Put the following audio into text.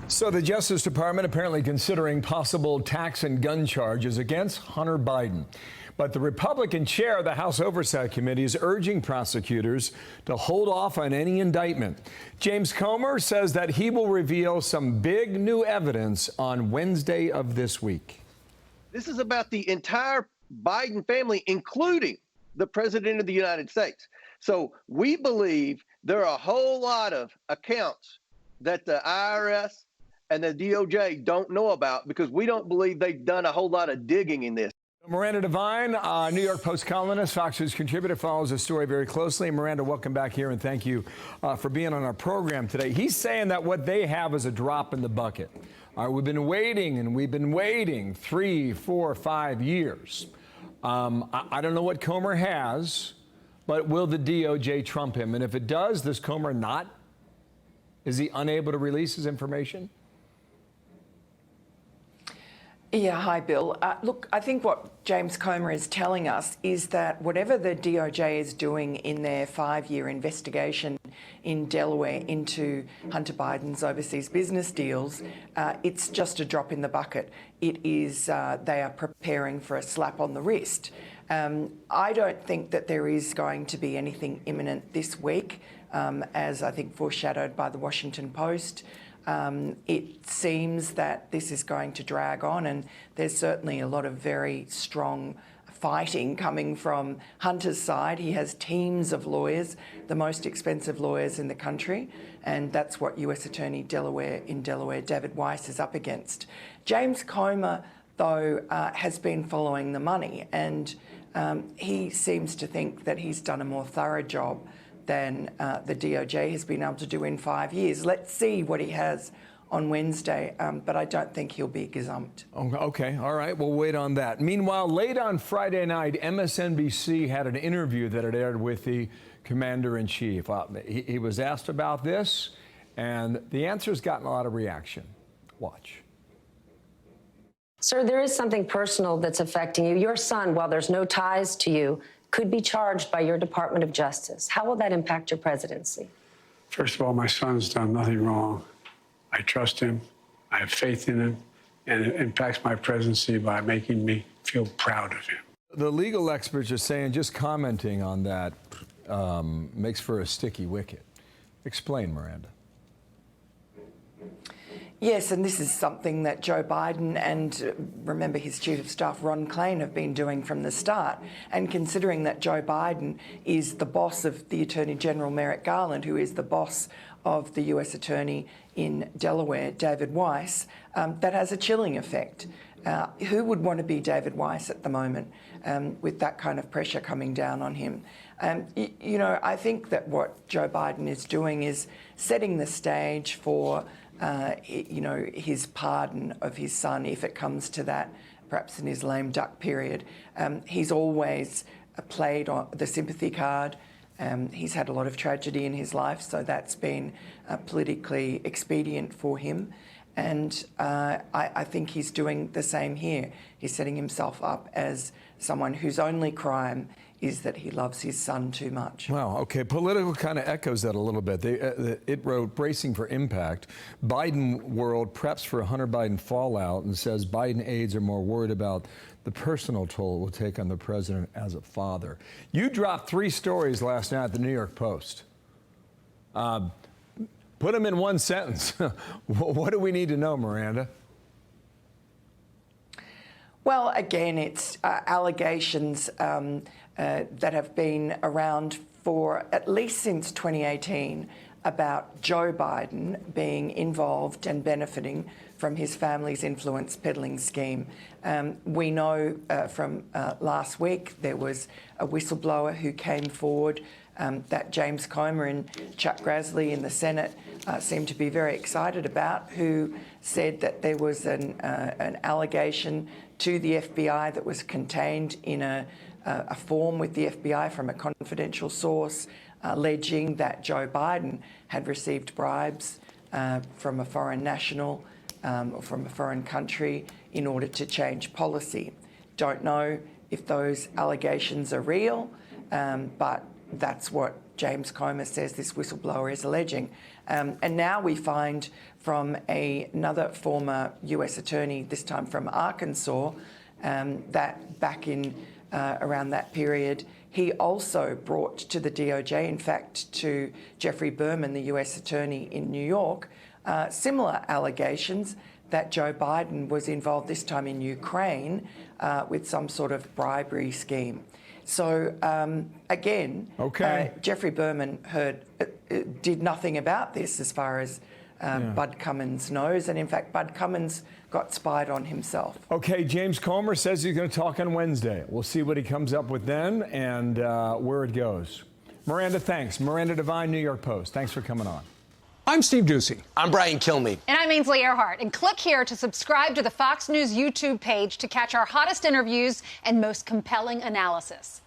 So the Justice Department apparently considering possible tax and gun charges against Hunter Biden. But the Republican chair of the House Oversight Committee is urging prosecutors to hold off on any indictment. James Comer says that he will reveal some big new evidence on Wednesday of this week. This is about the entire Biden family, including the President of the United States. So we believe there are a whole lot of accounts that the IRS and the DOJ don't know about because we don't believe they've done a whole lot of digging in this. Miranda Devine, New York Post columnist, Fox News contributor, follows the story very closely. Miranda, welcome back here, and thank you for being on our program today. He's saying that what they have is a drop in the bucket. We've been waiting, and we've been waiting 3, 4, 5 years. I don't know what Comer has, but will the DOJ trump him? And if it does, does Comer not? Is he unable to release his information? Yeah, hi, Bill. Look, I think what James Comer is telling us is that whatever the DOJ is doing in their 5-year investigation in Delaware into Hunter Biden's overseas business deals, it's just a drop in the bucket. It is, they are preparing for a slap on the wrist. I don't think that there is going to be anything imminent this week, as I think foreshadowed by the Washington Post. It seems that this is going to drag on, and there's certainly a lot of very strong fighting coming from Hunter's side. He has teams of lawyers, the most expensive lawyers in the country, and that's what US Attorney in Delaware, David Weiss, is up against. James Comer, though, has been following the money, and he seems to think that he's done a more thorough job than the DOJ has been able to do in 5 years. Let's see what he has on Wednesday, but I don't think he'll be gazumped. Okay, all right, we'll wait on that. Meanwhile, late on Friday night, MSNBC had an interview that had aired with the commander-in-chief. He was asked about this, and the answer's gotten a lot of reaction. Watch. Sir, there is something personal that's affecting you. Your son, while there's no ties to you, could be charged by your Department of Justice. How will that impact your presidency? First of all, my son's done nothing wrong. I trust him. I have faith in him. And it impacts my presidency by making me feel proud of him. The legal experts are saying just commenting on that makes for a sticky wicket. Explain, Miranda. Yes, and this is something that Joe Biden and, remember, his Chief of Staff, Ron Klain, have been doing from the start. And considering that Joe Biden is the boss of the Attorney General, Merrick Garland, who is the boss of the US Attorney in Delaware, David Weiss, that has a chilling effect. Who would want to be David Weiss at the moment with that kind of pressure coming down on him? You know, I think that what Joe Biden is doing is setting the stage for you know, his pardon of his son, if it comes to that, perhaps in his lame duck period. He's always played on the sympathy card. He's had a lot of tragedy in his life, so that's been politically expedient for him. And I think he's doing the same here. He's setting himself up as someone whose only crime is that he loves his son too much. Wow, okay, Political kind of echoes that a little bit. It wrote, bracing for impact, Biden world preps for a Hunter Biden fallout and says Biden aides are more worried about the personal toll it will take on the president as a father. You dropped 3 stories last night at the New York Post. Put them in one sentence. What do we need to know, Miranda? Well, again, it's allegations that have been around for at least since 2018 about Joe Biden being involved and benefiting from his family's influence peddling scheme. We know from last week there was a whistleblower who came forward that James Comer and Chuck Grassley in the Senate seemed to be very excited about, who said that there was an allegation to the FBI that was contained in a form with the FBI from a confidential source, alleging that Joe Biden had received bribes from a foreign national or from a foreign country in order to change policy. Don't know if those allegations are real, but that's what James Comer says this whistleblower is alleging. And now we find from another former US attorney, this time from Arkansas, that back in around that period, he also brought to the DOJ, in fact, to Jeffrey Berman, the US attorney in New York, similar allegations that Joe Biden was involved, this time in Ukraine, with some sort of bribery scheme. So again, Jeffrey Berman did nothing about this as far as Bud Cummins knows, and in fact, Bud Cummins got spied on himself. Okay, James Comer says he's going to talk on Wednesday. We'll see what he comes up with then and where it goes. Miranda, thanks. Miranda Devine, New York Post. Thanks for coming on. I'm Steve Ducey. I'm Brian Kilmeade. And I'm Ainsley Earhart. And click here to subscribe to the Fox News YouTube page to catch our hottest interviews and most compelling analysis.